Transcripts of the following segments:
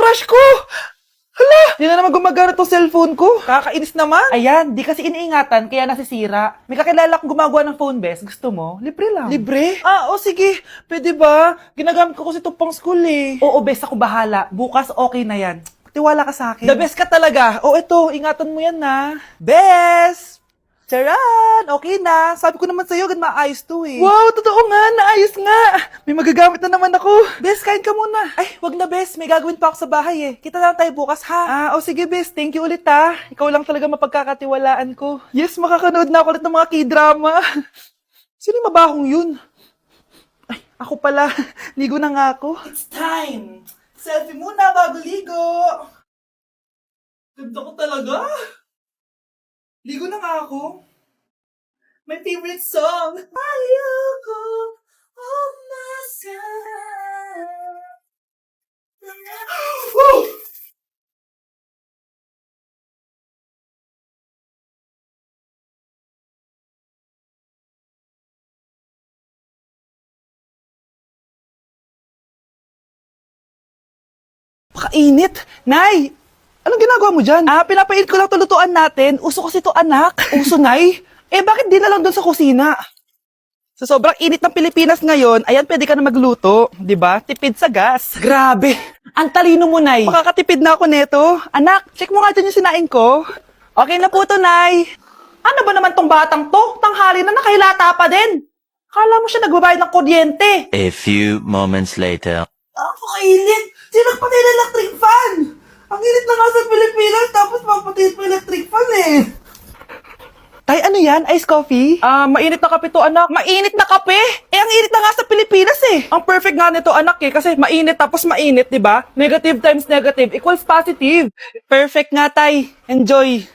crush ko! Hala! Di na naman gumagana tong cellphone ko. Kakainis naman. Ayan, di kasi iniingatan, kaya nasisira. May kakilala kong gumagawa ng phone best. Gusto mo? Libre lang. Libre? O sige. Pwede ba? Ginagamit ko kasi ito pang school eh. Oo, best ako bahala. Bukas okay na yan. Tiwala ka sa akin. The best ka talaga. Eto, ingatan mo yan na. Best! Charan! Okay na. Sabi ko naman sa'yo, maayos to eh. Wow, totoo nga. Naayos nga. May magagamit na naman ako. Bes, kain ka muna. Ay, wag na Bes. May gagawin pa ako sa bahay eh. Kita lang tayo bukas ha. Sige Bes. Thank you ulit ha. Ikaw lang talaga mapagkakatiwalaan ko. Yes, makakanood na ako ulit ng mga k-drama. Sino yung mabahong yun? Ay, ako pala. Ligo na nga ako. It's time. Selfie muna bago ligo. Ganda ko talaga. Ligo na nga ako. My favorite song. Ayoko myself. Oh! Pakainit. Nay! Anong ginagawa mo dyan? Pinapait ko lang ito lutuan natin. Uso kasi ito, anak. Uso, Nay? Bakit di na lang doon sa kusina? Sa sobrang init ng Pilipinas ngayon, ayan, pwede ka na magluto. Diba? Tipid sa gas. Grabe. Ang talino mo, Nay. Makakatipid na ako neto. Anak, check mo nga dyan yung sinain ko. Okay na po to, Nay. Ano ba naman tong batang to? Tanghali na nakahilata pa din. Kala mo siya nagbabayad ng kuryente. A few moments later. Kainit. Sino patay na electric fan? Ang init na nga sa Pilipinas, tapos mapatid pa electric fan eh. Tay, ano yan? Ice coffee? Mainit na kape to, anak. Mainit na kape? Ang init na nga sa Pilipinas eh. Ang perfect nga nito, anak eh. Kasi mainit tapos mainit, di ba? Negative times negative equals positive. Perfect nga, Tay. Enjoy.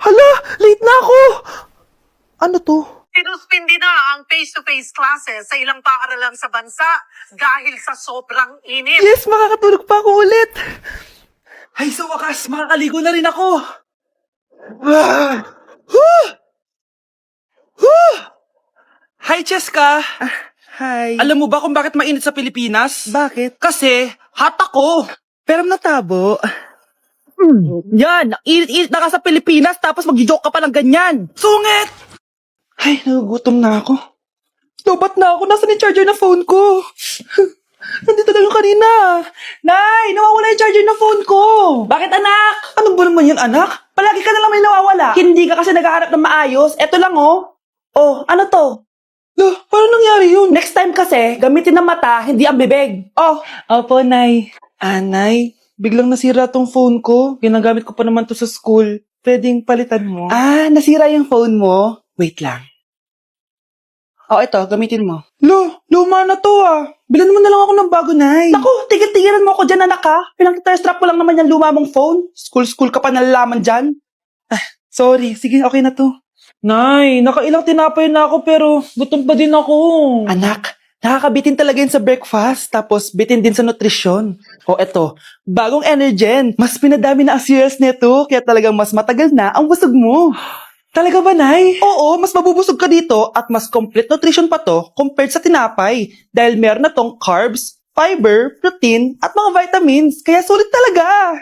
Hala, late na ako. Ano to? Sinuspindi na ang face-to-face classes sa ilang paaralan sa bansa dahil sa sobrang init. Yes, makakatulog pa ako ulit. Ay, sa wakas, makakaligo na rin ako. Hi, Cheska. Hi. Alam mo ba kung bakit mainit sa Pilipinas? Bakit? Kasi, hot ako. Pero natabo. Yan, init-init na ka sa Pilipinas tapos mag-joke ka pa ng ganyan. Sungit! Ay, nagugutom na ako. Lobat na ako. Nasaan yung charger na phone ko? Nandito lang yung kanina. Nay, nawawala yung charger na phone ko. Bakit, anak? Ano ba naman yun, anak? Palagi ka na lang may nawawala. Hindi ka kasi naghahanap ng maayos. Eto lang, oh. Oh, ano to? Paano nangyari yun? Next time kasi, gamitin ng mata, hindi ang bibig. Opo, Nay. Nay, biglang nasira tong phone ko. Ginagamit ko pa naman to sa school. Pwedeng palitan mo. Nasira yung phone mo? Wait lang. Ito, gamitin mo. Luma na to Bilan mo na lang ako ng bago, Nay. Naku, tigil-tigilan mo ako dyan, anak ha. Pinang-strap ko lang naman yung luma mong phone. School ka pa nalalaman dyan. Sorry. Sige, okay na to. Nay, nakailang tinapay na ako pero gutom pa din ako. Anak, nakakabitin talaga yun sa breakfast. Tapos bitin din sa nutrisyon. Eto, bagong Energen. Mas pinadami na ang cereals nito. Kaya talagang mas matagal na ang busog mo. Talaga ba, Nay? Oo, mas mabubusog ka dito at mas complete nutrition pa to compared sa tinapay. Dahil meron na tong carbs, fiber, protein, at mga vitamins. Kaya sulit talaga.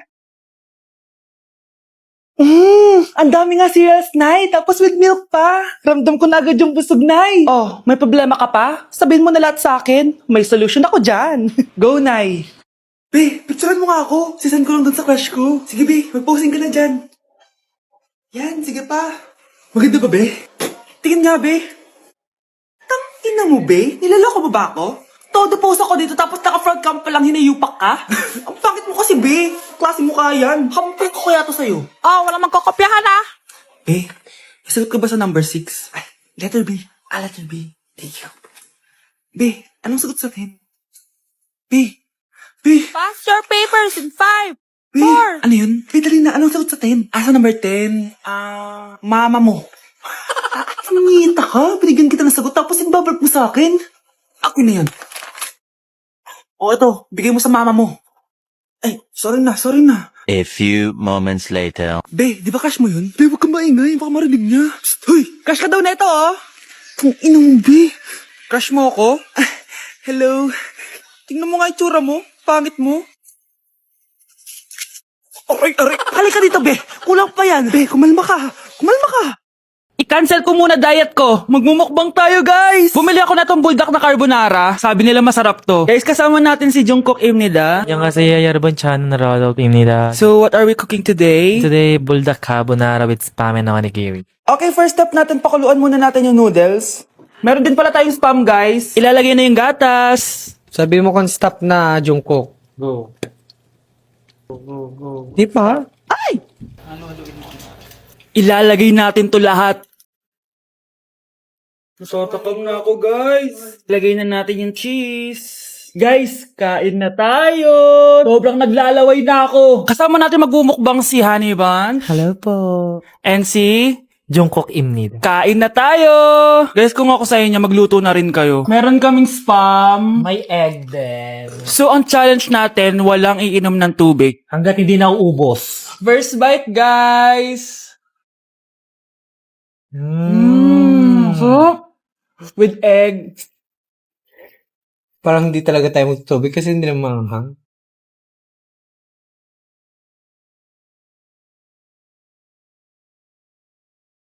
Ang dami nga cereals, Nay. Tapos with milk pa. Ramdam ko na agad yung busog, Nay. May problema ka pa? Sabihin mo na lahat sa akin. May solution ako dyan. Go, Nay. Be, picturean mo nga ako. Sisend ko lang dun sa crush ko. Sige, Be. Mag-posing ka na dyan. Yan, sige pa. Maganda ba, Be? Tingin nga, Be. Tangina mo, Be? Nilaloko mo ba ako? Todo post ako dito tapos naka-front cam pa lang hinayupak ka? Ang pangit mo kasi, Be. Klase mo kaya yan. Hampir ko kaya to sa'yo. Walang magkokopyahan Be, nasagot ka ba sa number 6? Ay, letter B. Letter B. Thank you. Be, anong sagot sa 10? Be. Pass your papers in 5. Be, ano yun? Be, dali na. Anong sagot sa 10? Sa number 10? Mama mo. Nangihita ka? Binigyan kita ng sagot tapos inbabalik mo sa akin? Ako na yun. Ito. Bigay mo sa mama mo. Ay, sorry na. A few moments later. Be, di ba crush mo yun? Be, huwag kang maingay. Baka marinig niya. Psst, hoy! Crush ka daw na ito, Kung inong, Be. Crush mo ako? Hello. Tingnan mo nga itsura mo. Pangit mo. Aray. Halika dito, be. Kulang pa yan. Be, kumalma ka. I-cancel ko muna diet ko. Magmumukbang tayo, guys. Bumili ako na tong buldak na carbonara. Sabi nila masarap to. Guys, kasama natin si Jungkook Imnida. 안녕하세요 여러분 저는 로드입니다. So, what are we cooking today? Today buldak carbonara with spam and onigiri. Okay, first step natin, pakuluan muna natin yung noodles. Meron din pala tayong spam, guys. Ilalagay na yung gatas. Sabi mo kung stop na, Jungkook. Go. Di pa? Ilalagay natin to lahat. Nasotakam na ako, guys. Ilagay na natin yung cheese. Guys, kain na tayo. Sobrang naglalaway na ako. Kasama natin magmumukbang si Honey Bun. Hello po. And si... Jungkook입니다. Kain na tayo! Guys, kung ako sa inyo, magluto na rin kayo. Meron kaming spam. May egg din. So, ang challenge natin, walang iinom ng tubig. Hanggat hindi na uubos. First bite, guys! Sarap! With egg. Parang hindi talaga tayo magtutubig kasi hindi naman manghang.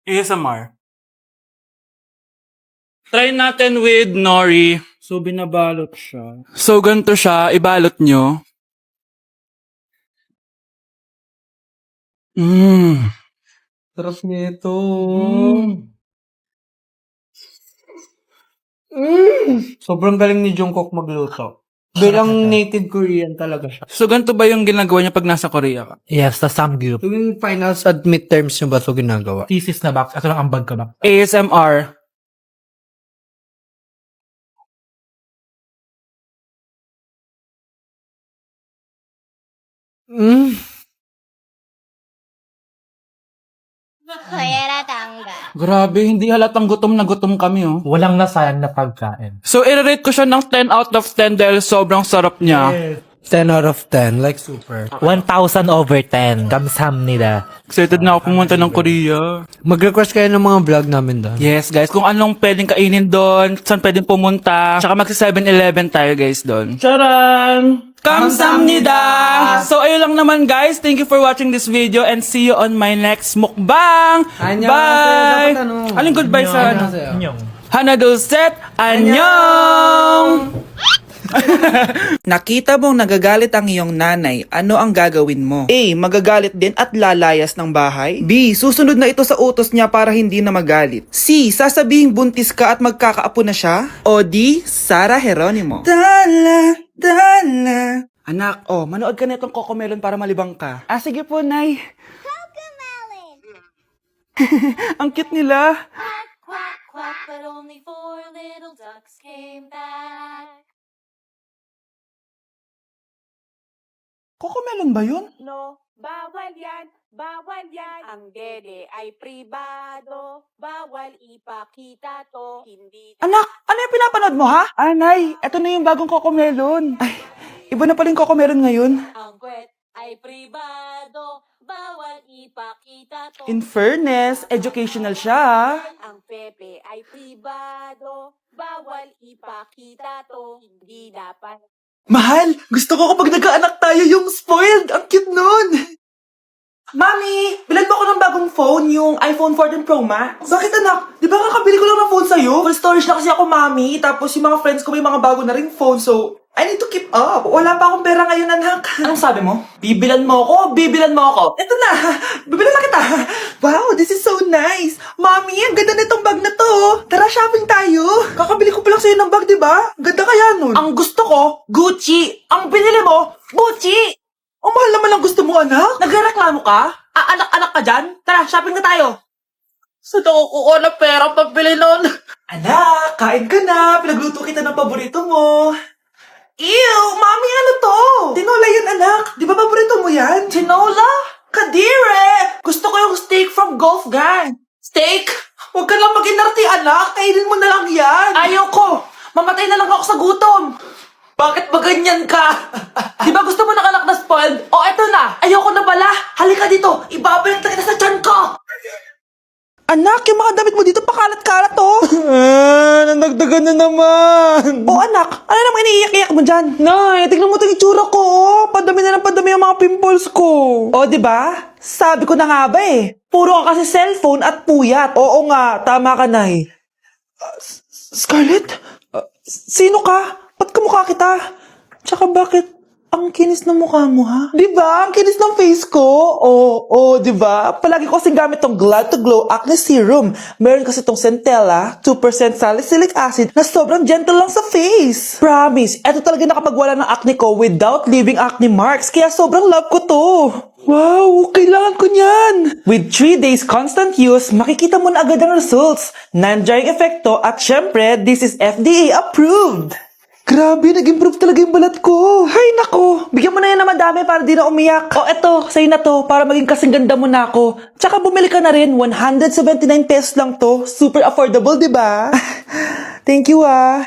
ASMR. Try natin with nori. So, binabalot siya. So, ganito siya. Ibalot nyo. Sarap nito. Sobrang galing ni Jungkook magluto. Bilang native Korean talaga siya. So, ganito ba yung ginagawa niya pag nasa Korea ka? Yes, the samgyup. Yung finals at midterms nyo ba ito ginagawa? Thesis na box. Ito lang ang bag ko na. ASMR. Grabe, hindi halatang gutom na gutom kami, oh. Walang nasayang na pagkain. So, i-rate ko siya ng 10 out of 10 dahil sobrang sarap niya. 10 out of 10. Like super. 1,000 over 10. 감사합니다. Excited na ako pumunta ng Korea. Mag-request kayo ng mga vlog namin doon. Yes, guys. Kung anong pwedeng kainin doon, saan pwedeng pumunta. Tsaka magsa 7-Eleven tayo, guys, doon. Charan! Kamsamnida! So, ayun lang naman, guys. Thank you for watching this video and see you on my next mukbang! Annyeong. Bye! Dapat ano? Aling goodbye sa ano? 안녕. Hana Dulcet! Annyeong! Nakita mong nagagalit ang iyong nanay, ano ang gagawin mo? A. Magagalit din at lalayas ng bahay. B. Susunod na ito sa utos niya para hindi na magalit. C. Sasabihing buntis ka at magkakaapo na siya. O D. Sara Geronimo. Dala. Anak, manood ka na itong Cocomelon para malibang ka. Sige po, Nay. Cocomelon! Ang cute nila. Quack, quack, but only 4 little ducks came back. Cocomelon ba yun? No, bawal yan, bawal yan. Ang dede ay pribado, bawal ipakita to, hindi... Anak, ano yung pinapanood mo, ha? Nay, eto na yung bagong Cocomelon. Ay, iba na pala yung Cocomelon ngayon. Ang kwet ay pribado, bawal ipakita to. In fairness, educational siya, ha? Ang pepe ay pribado, bawal ipakita to, hindi dapat... Mahal, gusto ko kapag nagkaanak tayo yung spoiled. Ang cute nun. Mami, bilan mo ako ng bagong phone, yung iPhone 14 Pro Max. Bakit anak? Di ba kakabili ko lang ng phone sa'yo? Full storage na kasi ako, Mami. Tapos yung mga friends ko may mga bago na ring phone, so I need to keep up. Wala pa akong pera ngayon, anak. Anong sabi mo? Bibilan mo ako, bibilan mo ako. Eto na, bibilan na kita. Wow, this is so nice. Mami, ang ganda nitong bag na to. Tara, shopping tayo. Kakabili ko pa lang sa'yo ng bag, di ba? Ganda kaya nun. Ang gusto ko, Gucci. Ang binili mo, Gucci. Ang mahal naman ang gusto mo, anak. Nagreklamo ka? Anak-anak ka dyan? Tara, shopping na tayo. Saan ako kukuha ng pera pambili nun? Anak, kain ka na. Pinagluto kita ng paborito mo. Ew, Mami, ano to? Tinola yan, anak. Di ba paborito mo yan? Tinola? Kadire! Gusto ko yung steak from Golf Gang. Steak? Huwag ka lang mag-inarti, anak. Kainin mo na lang yan. Ayoko. Mamatay na lang ako sa gutom. Bakit ba ganyan ka? Di ba gusto mo ng anak na spoiled? Eto na. Ayoko na pala. Halika dito. Ibabalita kita sa tiyan ko. Anak, yung mga damit mo dito pakalat-kalat oh. Nandagdagan na naman. Oh anak, ano namang iniiyak-iyak mo dyan? Nay, tignan mo itong itsura ko oh. Padami na ng padami ang mga pimples ko. Oh, di ba? Sabi ko na nga ba eh. Puro ka kasi cellphone at puyat. Oo nga, tama ka, Nay. Scarlett? Sino ka? Ba't kamukha kita? Tsaka bakit ang kinis ng mukha mo, ha? Di ba? Ang kinis ng face ko. Oo, di ba? Palagi ko kasing gamit tong Glad to Glow Acne Serum. Meron kasi tong Centella, 2% salicylic acid na sobrang gentle lang sa face. Promise, eto talaga nakapagwala ng acne ko without leaving acne marks. Kaya sobrang love ko to. Wow, kailangan ko niyan! With 3 days constant use, makikita mo na agad ang results. Non-drying epekto at syempre, this is FDA approved. Grabe, nag-improve talaga yung balat ko. Hay nako, bigyan mo na yan na madami para di na umiyak. O eto, sa'yo na to, para maging kasing ganda mo na ako. Tsaka bumili ka na rin, 179 pesos lang to. Super affordable, di ba? Thank you ah.